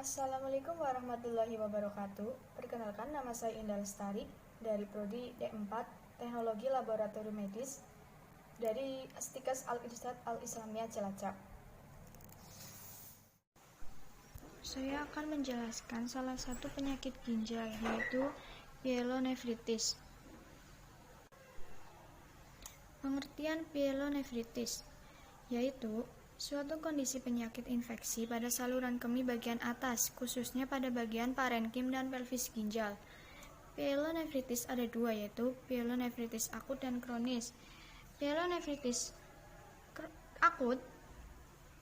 Assalamualaikum warahmatullahi wabarakatuh. Perkenalkan, nama saya Indah Lestari dari Prodi D4 Teknologi Laboratorium Medis dari Astikes Al-Irsyad Al-Islamiyah Cilacap. Saya akan menjelaskan salah satu penyakit ginjal, yaitu pyelonefritis. Pengertian pyelonefritis yaitu suatu kondisi penyakit infeksi pada saluran kemih bagian atas, khususnya pada bagian parenkim dan pelvis ginjal. Pyelonefritis ada dua, yaitu pyelonefritis akut dan kronis. Pyelonefritis akut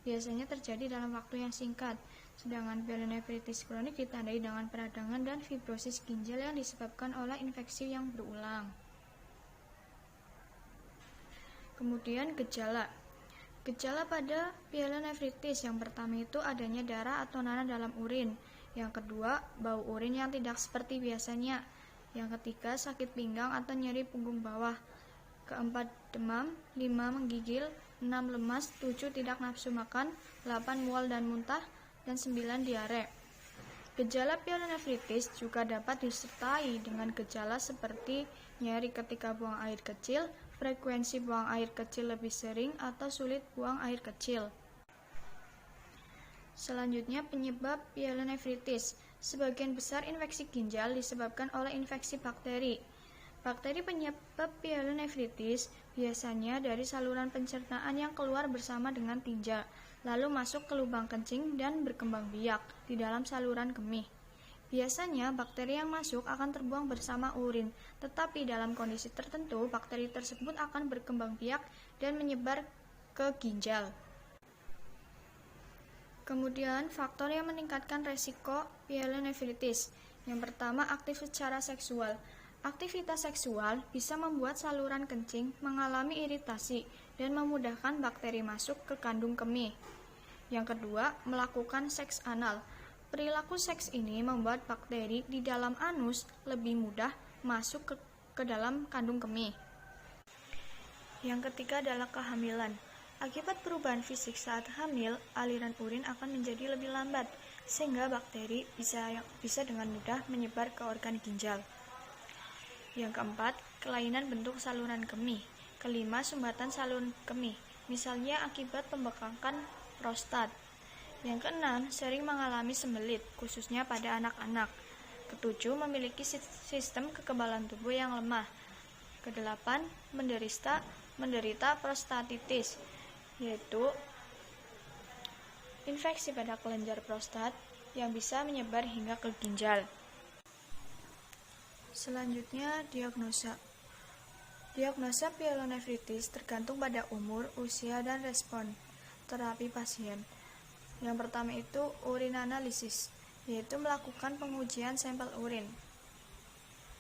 biasanya terjadi dalam waktu yang singkat, sedangkan pyelonefritis kronik ditandai dengan peradangan dan fibrosis ginjal yang disebabkan oleh infeksi yang berulang. Kemudian Gejala pada pyelonefritis yang pertama itu adanya darah atau nanah dalam urin. Yang kedua, bau urin yang tidak seperti biasanya. Yang ketiga, sakit pinggang atau nyeri punggung bawah. Keempat, demam. 5, menggigil. 6, lemas. 7, tidak nafsu makan. 8, mual dan muntah. Dan 9, diare. Gejala pyelonefritis juga dapat disertai dengan gejala seperti nyeri ketika buang air kecil, frekuensi buang air kecil lebih sering, atau sulit buang air kecil. Selanjutnya, penyebab pyelonefritis. Sebagian besar infeksi ginjal disebabkan oleh infeksi bakteri. Bakteri penyebab pyelonefritis biasanya dari saluran pencernaan yang keluar bersama dengan tinja, lalu masuk ke lubang kencing dan berkembang biak di dalam saluran kemih. Biasanya bakteri yang masuk akan terbuang bersama urin, tetapi dalam kondisi tertentu bakteri tersebut akan berkembang biak dan menyebar ke ginjal. Kemudian, faktor yang meningkatkan resiko pyelonefritis. Yang pertama, aktif secara seksual. Aktivitas seksual bisa membuat saluran kencing mengalami iritasi dan memudahkan bakteri masuk ke kandung kemih. Yang kedua, melakukan seks anal. Perilaku seks ini membuat bakteri di dalam anus lebih mudah masuk ke dalam kandung kemih. Yang ketiga adalah kehamilan. Akibat perubahan fisik saat hamil, aliran urin akan menjadi lebih lambat, sehingga bakteri bisa dengan mudah menyebar ke organ ginjal. Yang keempat, kelainan bentuk saluran kemih. Kelima, sumbatan saluran kemih, misalnya akibat pembengkakan prostat. Yang keenam, sering mengalami sembelit, khususnya pada anak-anak. Ketujuh, memiliki sistem kekebalan tubuh yang lemah. Kedelapan, menderita prostatitis, yaitu infeksi pada kelenjar prostat yang bisa menyebar hingga ke ginjal. Selanjutnya, diagnosa. Diagnosa pyelonefritis tergantung pada umur, usia, dan respon terapi pasien. Yang pertama itu urin analisis, yaitu melakukan pengujian sampel urin.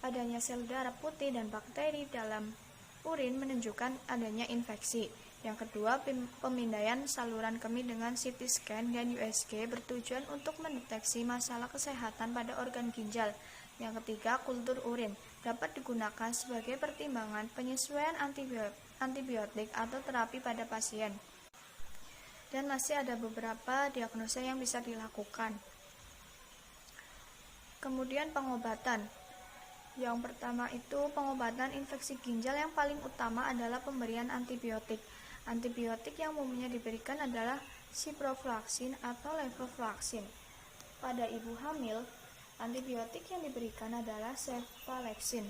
Adanya sel darah putih dan bakteri dalam urin menunjukkan adanya infeksi. Yang kedua, pemindaian saluran kemih dengan CT scan dan USG bertujuan untuk mendeteksi masalah kesehatan pada organ ginjal. Yang ketiga, kultur urin dapat digunakan sebagai pertimbangan penyesuaian antibiotik atau terapi pada pasien. Dan masih ada beberapa diagnosa yang bisa dilakukan. Kemudian pengobatan. Yang pertama itu pengobatan infeksi ginjal yang paling utama adalah pemberian antibiotik. Antibiotik yang umumnya diberikan adalah ciprofloxacin atau levofloxacin. Pada ibu hamil, antibiotik yang diberikan adalah cefalexin.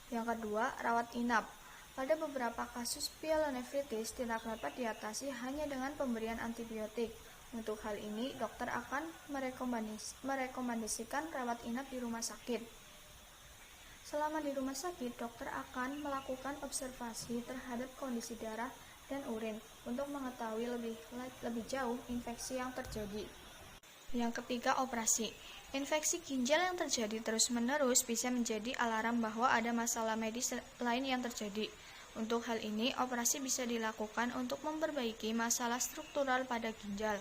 Yang kedua, rawat inap. Pada beberapa kasus pyelonefritis tidak dapat diatasi hanya dengan pemberian antibiotik. Untuk hal ini, dokter akan merekomendasikan rawat inap di rumah sakit. Selama di rumah sakit, dokter akan melakukan observasi terhadap kondisi darah dan urin untuk mengetahui lebih jauh infeksi yang terjadi. Yang ketiga, operasi. Infeksi ginjal yang terjadi terus-menerus bisa menjadi alarm bahwa ada masalah medis lain yang terjadi. Untuk hal ini, operasi bisa dilakukan untuk memperbaiki masalah struktural pada ginjal.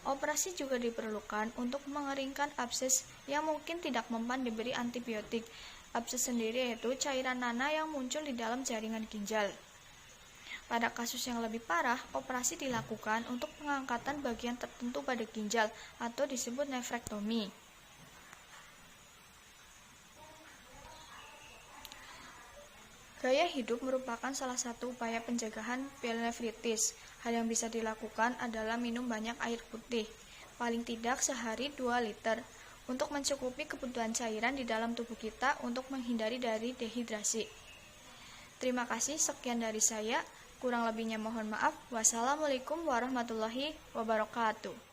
Operasi juga diperlukan untuk mengeringkan abses yang mungkin tidak mempan diberi antibiotik. Abses sendiri yaitu cairan nanah yang muncul di dalam jaringan ginjal. Pada kasus yang lebih parah, operasi dilakukan untuk pengangkatan bagian tertentu pada ginjal atau disebut nefrektomi. Gaya hidup merupakan salah satu upaya pencegahan pielonefritis. Hal yang bisa dilakukan adalah minum banyak air putih, paling tidak sehari 2 liter, untuk mencukupi kebutuhan cairan di dalam tubuh kita untuk menghindari dari dehidrasi. Terima kasih, sekian dari saya. Kurang lebihnya mohon maaf. Wassalamualaikum warahmatullahi wabarakatuh.